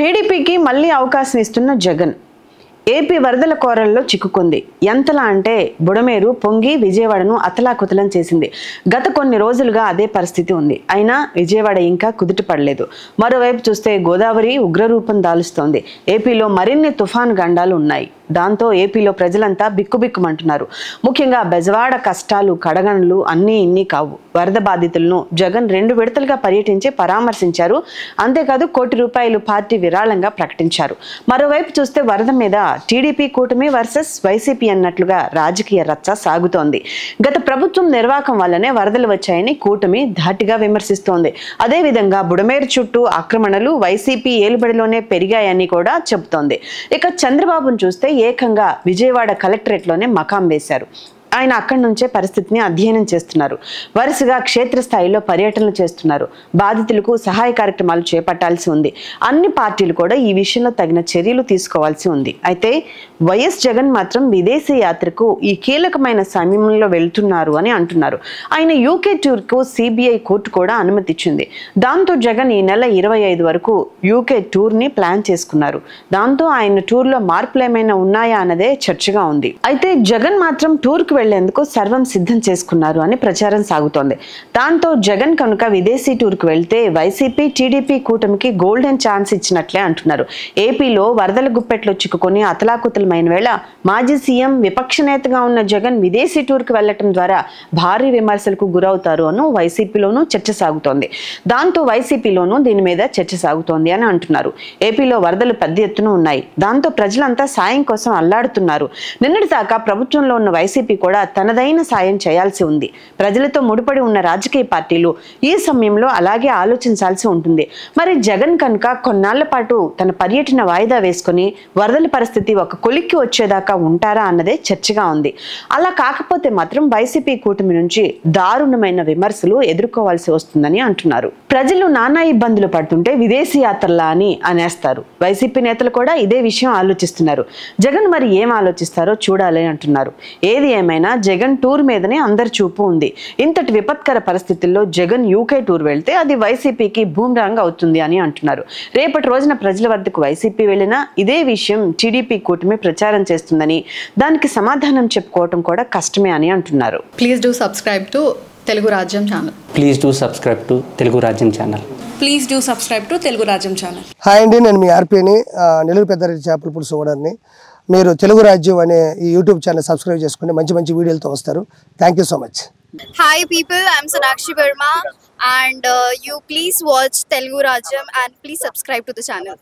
టీడీపీకి మళ్ళీ అవకాశం ఇస్తున్న జగన్ ఏపీ వరదల కోరల్లో చిక్కుకుంది. ఎంతలా అంటే బుడమేరు పొంగి విజయవాడను అతలాకుతలం చేసింది. గత కొన్ని రోజులుగా అదే పరిస్థితి ఉంది. అయినా విజయవాడ ఇంకా కుదుట పడలేదు. మరోవైపు చూస్తే గోదావరి ఉగ్రరూపం దాలుస్తోంది. ఏపీలో మరిన్ని తుఫాను గండాలు ఉన్నాయి. దాంతో ఏపీలో ప్రజలంతా బిక్కుబిక్కుమంటున్నారు. ముఖ్యంగా బెజవాడ కష్టాలు కడగండ్లు అన్నీ ఇన్ని కావు. వరద బాధితులను జగన్ 2 విడతలుగా పర్యటించి పరామర్శించారు. అంతేకాదు ₹1 పార్టీ విరాళంగా ప్రకటించారు. మరోవైపు చూస్తే వరద మీద టీడీపీ కూటమి వర్సెస్ వైసీపీ అన్నట్లుగా రాజకీయ రచ్చ సాగుతోంది. గత ప్రభుత్వం నిర్వాకం వల్లనే వరదలు వచ్చాయని కూటమి ధాటిగా విమర్శిస్తోంది. అదేవిధంగా బుడమేరు చుట్టూ ఆక్రమణలు వైసీపీ ఏలుబడిలోనే పెరిగాయని కూడా చెబుతోంది. ఇక చంద్రబాబును చూస్తే ఏకంగా విజయవాడ కలెక్టరేట్లోనే మకాం వేశారు. ఆయన అక్కడి నుంచే పరిస్థితిని అధ్యయనం చేస్తున్నారు. వరుసగా క్షేత్రస్థాయిలో పర్యటనలు చేస్తున్నారు. బాధితులకు సహాయ కార్యక్రమాలు చేపట్టాల్సి ఉంది. అన్ని పార్టీలు కూడా ఈ విషయంలో తగిన చర్యలు తీసుకోవాల్సి ఉంది. అయితే వైఎస్ జగన్ మాత్రం విదేశీ యాత్రకు ఈ కీలకమైన సమయంలో వెళ్తున్నారు అని అంటున్నారు. ఆయన యూకే టూర్కు సిబిఐ కోర్టు కూడా అనుమతి ఇచ్చింది. దాంతో జగన్ ఈ నెల 25 వరకు యూకే టూర్ని ప్లాన్ చేసుకున్నారు. దాంతో ఆయన టూర్లో మార్పులు ఏమైనా ఉన్నాయా అన్నదే చర్చగా ఉంది. అయితే జగన్ మాత్రం టూర్కు వెళ్లేందుకు సర్వం సిద్ధం చేసుకున్నారు అని ప్రచారం సాగుతోంది. దాంతో జగన్ కనుక విదేశీ టూర్కు వెళ్తే వైసీపీ టీడీపీ కూటమికి గోల్డెన్ ఛాన్స్ ఇచ్చినట్లే అంటున్నారు. ఏపీలో వరదల గుప్పెట్లో చిక్కుకొని అతలాకుతలమైన వేళ మాజీ సీఎం విపక్ష నేతగా ఉన్న జగన్ విదేశీ టూర్కు వెళ్లటం ద్వారా భారీ విమర్శలకు గురవుతారు అని వైసీపీలోనూ చర్చ సాగుతోంది. దాంతో వైసీపీలోనూ దీని మీద చర్చ సాగుతోంది అని అంటున్నారు. ఏపీలో వరదలు పెద్ద ఎత్తున ఉన్నాయి. దాంతో ప్రజలంతా సాయం కోసం అల్లాడుతున్నారు. నిన్నటి దాకా ప్రభుత్వంలో ఉన్న వైసీపీ కూడా తనదైన సాయం చేయాల్సి ఉంది. ప్రజలతో ముడిపడి ఉన్న రాజకీయ పార్టీలు ఈ సమయంలో అలాగే ఆలోచించాల్సి ఉంటుంది. మరి జగన్ కనుక కొన్నాళ్ల పాటు తన పర్యటన వాయిదా వేసుకుని వరదల పరిస్థితి ఒక కొలిక్కి వచ్చేదాకా ఉంటారా అన్నదే చర్చగా ఉంది. అలా కాకపోతే మాత్రం వైసీపీ కూటమి నుంచి దారుణమైన విమర్శలు ఎదుర్కోవాల్సి వస్తుందని అంటున్నారు. ప్రజలు నానా ఇబ్బందులు పడుతుంటే విదేశీ యాత్రలా అని అనేస్తారు. వైసీపీ నేతలు కూడా ఇదే విషయం ఆలోచిస్తున్నారు. జగన్ మరి ఏం ఆలోచిస్తారో చూడాలి అంటున్నారు. ఏది ఏమైనా జగన్ టూర్ మీదనే అందరి చూపు ఉంది. ఇంతటి విపత్కర పరిస్థితుల్లో జగన్ యూకే టూర్ వెళ్తే అది వైసీపీకి బూమ్రాంగ్ అవుతుంది అని అంటున్నారు. రేపటి రోజున ప్రజల వద్దకు వైసీపీ వెళ్ళినా ఇదే విషయం టీడీపీ కూటమి ప్రచారం చేస్తుందని, దానికి సమాధానం చెప్పుకోవటం కూడా కష్టమే అని అంటున్నారు. Please do subscribe to Telugu Rajyam channel. Please do subscribe to Telugu Rajyam channel. Please do subscribe to Telugu Rajyam channel. Hi అండి, నేను మీ ఆర్పీని, నెల్లూరు పెద్దారెడ్డి చేపల పులుసు ఓనర్ని. మీరు తెలుగు రాజ్యం అనే ఈ యూట్యూబ్ ఛానల్ సబ్స్క్రైబ్ చేసుకుని మంచి మంచి వీడియోలతో వస్తారు. Thank you so much. Hi people, I'm Sonakshi Verma and you please watch Telugu Rajyam and please subscribe to the channel.